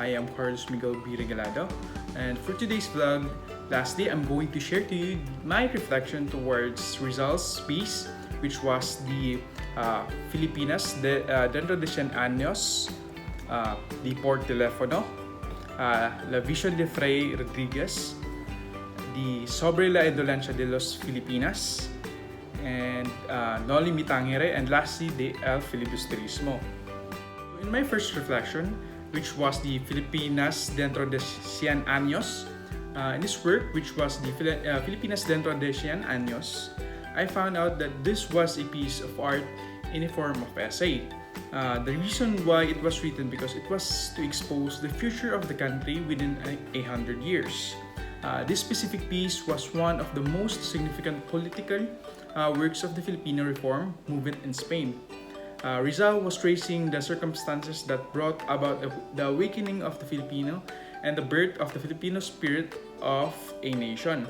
I am Carlos Miguel B. Regalado, and for today's vlog, lastly, I'm going to share to you my reflection towards Rizal's piece, which was the Filipinas dentro de 100 años, the por teléfono, la visión de Fray Rodriguez, the sobre la indolencia de los Filipinas, and no limitangere, and lastly, the el filibusterismo. In my first reflection, which was the Filipinas dentro de 100 años, in this work, which was the Filipinas dentro de 100 años, I found out that this was a piece of art in a form of essay. The reason why it was written because it was to expose the future of the country within 100 years. This specific piece was one of the most significant political works of the Filipino reform movement in Spain. Rizal was tracing the circumstances that brought about the awakening of the Filipino and the birth of the Filipino spirit of a nation.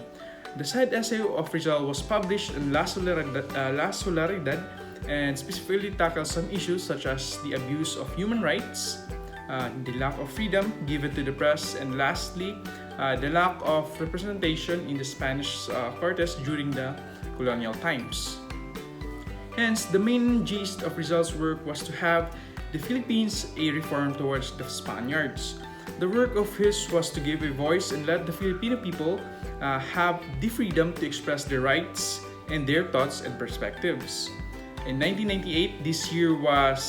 The side essay of Rizal was published in La Solidaridad and specifically tackles some issues such as the abuse of human rights, the lack of freedom given to the press, and lastly, the lack of representation in the Spanish Cortes during the colonial times. Hence, the main gist of Rizal's work was to have the Philippines a reform towards the Spaniards. The work of his was to give a voice and let the Filipino people have the freedom to express their rights and their thoughts and perspectives. In 1998, this year was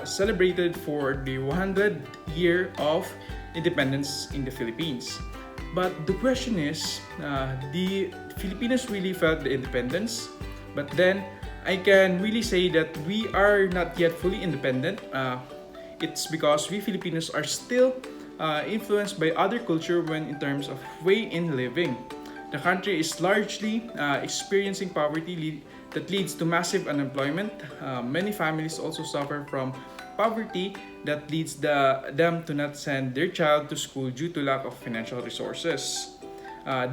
celebrated for the 100th year of independence in the Philippines. But the question is, the Filipinos really felt the independence, but then I can really say that we are not yet fully independent. It's because we Filipinos are still influenced by other culture when in terms of way in living. The country is largely experiencing poverty that leads to massive unemployment. Many families also suffer from poverty that leads them to not send their child to school due to lack of financial resources.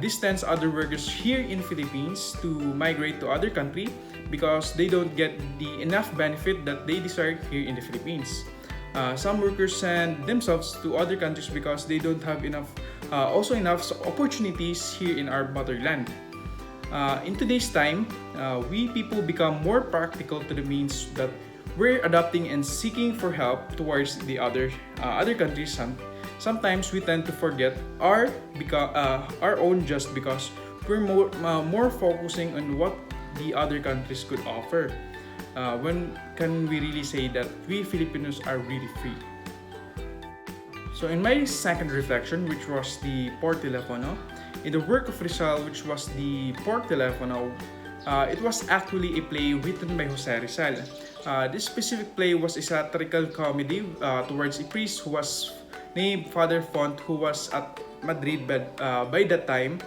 This tends other workers here in Philippines to migrate to other country because they don't get the enough benefit that they desire here in the Philippines. Some workers send themselves to other countries because they don't have enough opportunities here in our motherland. In today's time, we people become more practical to the means that we're adopting and seeking for help towards the other countries. Sometimes we tend to forget our own just because we're more focusing on what the other countries could offer. When can we really say that we Filipinos are really free? So in my second reflection, which was the por teléfono, in the work of Rizal, which was the por teléfono, it was actually a play written by Jose Rizal. This specific play was a satirical comedy towards a priest who was named Father Font, who was at Madrid by that time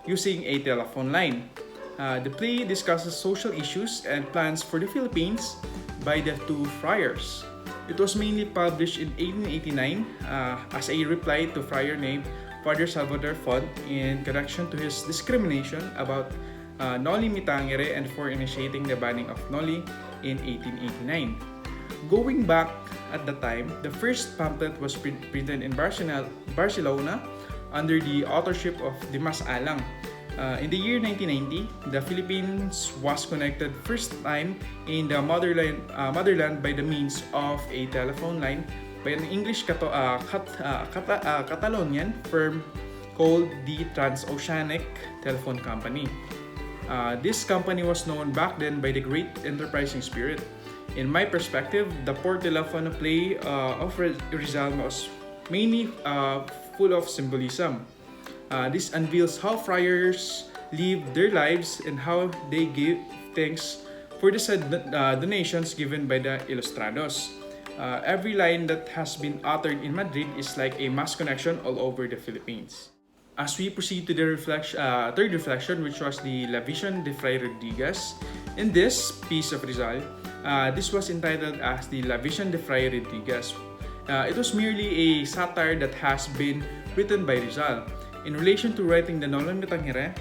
using a telephone line. The play discusses social issues and plans for the Philippines by the two friars. It was mainly published in 1889 as a reply to friar named Father Salvador Font in connection to his discrimination about Noli Me Tangere and for initiating the banning of Noli in 1889. Going back at the time, the first pamphlet was printed in Barcelona under the authorship of Dimas Alang. In the year 1990, the Philippines was connected first time in the motherland by the means of a telephone line by an English Catalonian firm called the Transoceanic Telephone Company. This company was known back then by the great enterprising spirit. In my perspective, the por teléfono play of Rizal was mainly full of symbolism. This unveils how friars live their lives and how they give thanks for the said donations given by the Ilustrados. Every line that has been uttered in Madrid is like a mass connection all over the Philippines. As we proceed to the third reflection, which was the La Visión de Fray Rodriguez, in this piece of Rizal, this was entitled as the La Visión de Fray Rodriguez. It was merely a satire that has been written by Rizal. In relation to writing the Noli Me Tangere,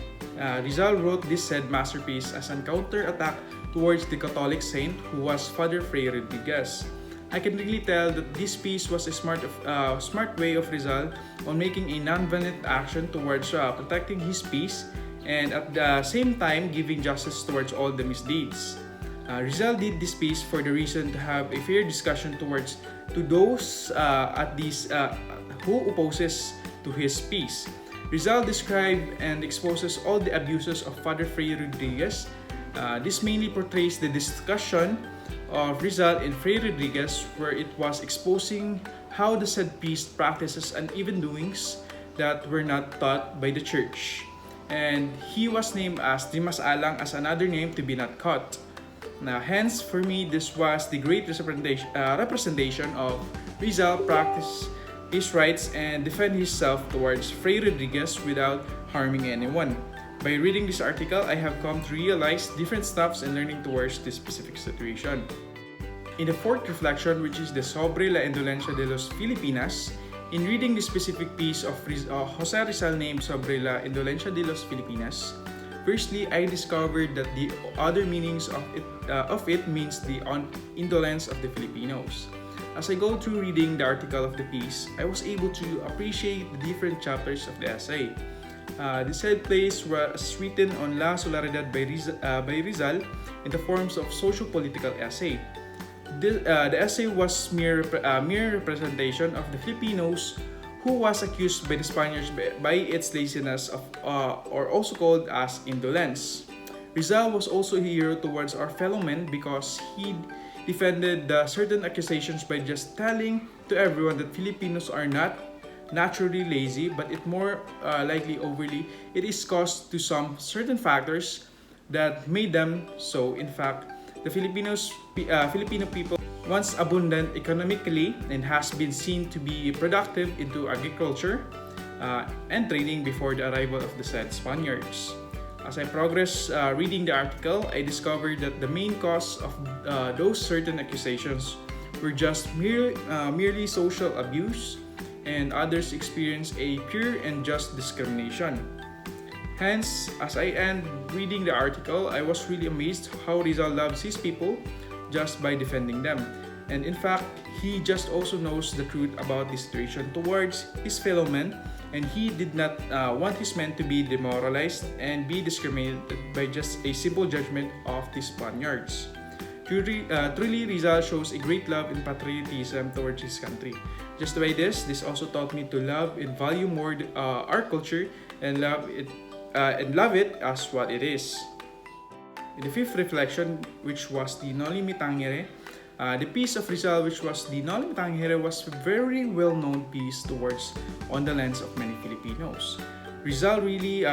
Rizal wrote this said masterpiece as a counter-attack towards the Catholic saint who was Father Fray Rodriguez. I can really tell that this piece was a smart way of Rizal on making a non-violent action towards protecting his peace and at the same time giving justice towards all the misdeeds. Rizal did this piece for the reason to have a fair discussion towards to those who opposes to his peace. Rizal described and exposes all the abuses of Father Fray Rodriguez. This mainly portrays the discussion of Rizal and Fray Rodriguez, where it was exposing how the said priest practices uneven doings that were not taught by the church. And he was named as Dimas Alang as another name to be not caught. Now, hence, for me, this was the great representation of Rizal practice his rights and defend himself towards Fray Rodriguez without harming anyone. By reading this article, I have come to realize different steps in learning towards this specific situation. In the fourth reflection, which is the Sobre la Indolencia de los Filipinas, in reading this specific piece of Jose Rizal named Sobre la Indolencia de los Filipinas, firstly, I discovered that the other meanings of it means the indolence of the Filipinos. As I go through reading the article of the piece, I was able to appreciate the different chapters of the essay. The said place was written on La Solidaridad by Rizal in the forms of socio-political essay. The essay was mere representation of the Filipinos who was accused by the Spaniards by its laziness or also called as indolence. Rizal was also a hero towards our fellow men because he defended the certain accusations by just telling to everyone that Filipinos are not naturally lazy, but it more likely overly it is caused to some certain factors that made them so. In fact, the Filipino people once abundant economically and has been seen to be productive into agriculture and trading before the arrival of the said Spaniards. As I progress reading the article, I discovered that the main cause of those certain accusations were just merely social abuse, and others experienced a pure and just discrimination. Hence, as I end reading the article, I was really amazed how Rizal loves his people just by defending them. And in fact, he just also knows the truth about the situation towards his fellow men, and he did not want his men to be demoralized and be discriminated by just a simple judgment of the Spaniards. Truly, Rizal shows a great love and patriotism towards his country. Just by this also taught me to love and value more our culture and love it as what it is. In the fifth reflection, which was the Noli Me Tangere, the piece of Rizal, which was the Noli Me Tangere, was a very well-known piece towards on the lens of many Filipinos. Rizal really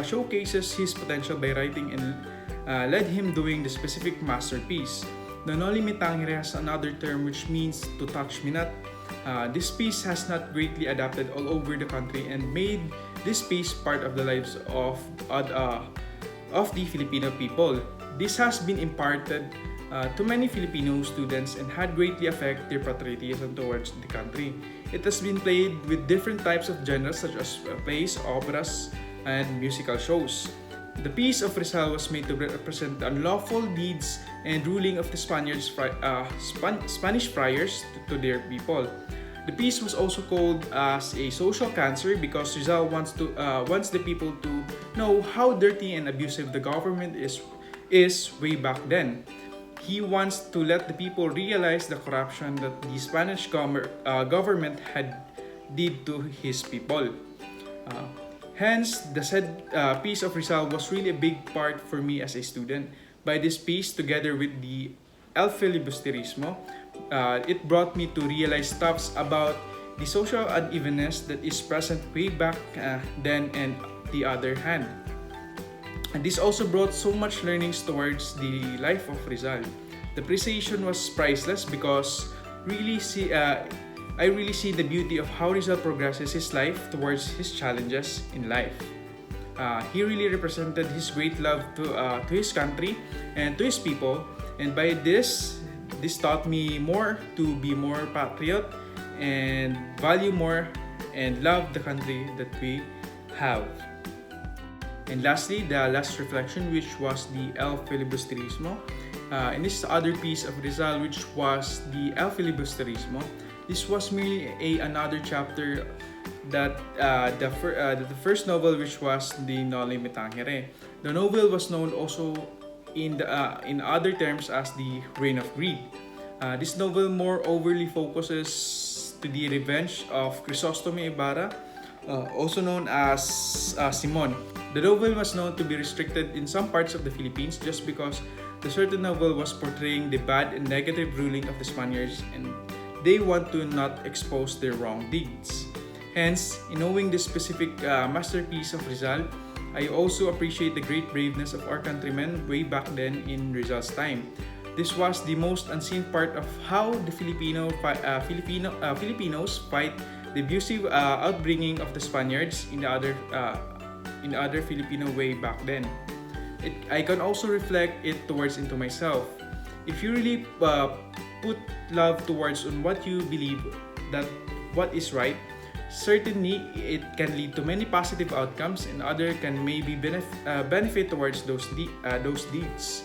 showcases his potential by writing and led him doing the specific masterpiece. The Noli Me Tangere has another term which means to touch me not. This piece has not greatly adapted all over the country and made this piece part of the lives of the Filipino people. This has been imparted to many Filipino students and had greatly affected their patriotism towards the country. It has been played with different types of genres such as plays, operas, and musical shows. The piece of Rizal was made to represent the unlawful deeds and ruling of the Spanish friars to their people. The piece was also called as a social cancer because Rizal wants the people to know how dirty and abusive the government is way back then. He wants to let the people realize the corruption that the Spanish government had did to his people. Hence, the said piece of Rizal was really a big part for me as a student. By this piece, together with the El Filibusterismo, it brought me to realize stuff about the social unevenness that is present way back then and the other hand. And this also brought so much learnings towards the life of Rizal. The appreciation was priceless because I really see the beauty of how Rizal progresses his life towards his challenges in life. He really represented his great love to his country and to his people, and by this taught me more to be more patriot and value more and love the country that we have. And lastly, the last reflection, which was the El Filibusterismo. in this other piece of Rizal, which was the El Filibusterismo. This was merely another chapter that the first novel, which was the Noli Me Tangere. The novel was known also in other terms as the Reign of Greed. This novel more overly focuses to the revenge of Crisostomo Ibarra, also known as Simon. The novel was known to be restricted in some parts of the Philippines just because the certain novel was portraying the bad and negative ruling of the Spaniards, and they want to not expose their wrong deeds. Hence, in knowing this specific masterpiece of Rizal, I also appreciate the great braveness of our countrymen way back then in Rizal's time. This was the most unseen part of how the Filipinos fight the abusive outbringing of the Spaniards in the other Filipino way back then. I can also reflect it towards into myself. If you really put love towards on what you believe that what is right, certainly it can lead to many positive outcomes, and other can maybe benefit towards those deeds.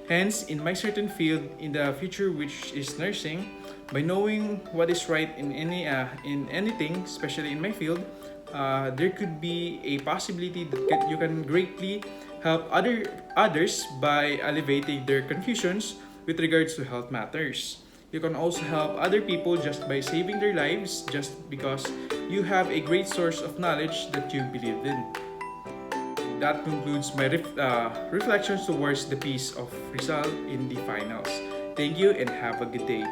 Hence, in my certain field in the future, which is nursing, by knowing what is right in anything, especially in my field, there could be a possibility that you can greatly help others by alleviating their confusions with regards to health matters. You can also help other people just by saving their lives, just because you have a great source of knowledge that you believe in. That concludes my reflections towards the piece of Rizal in the finals. Thank you and have a good day.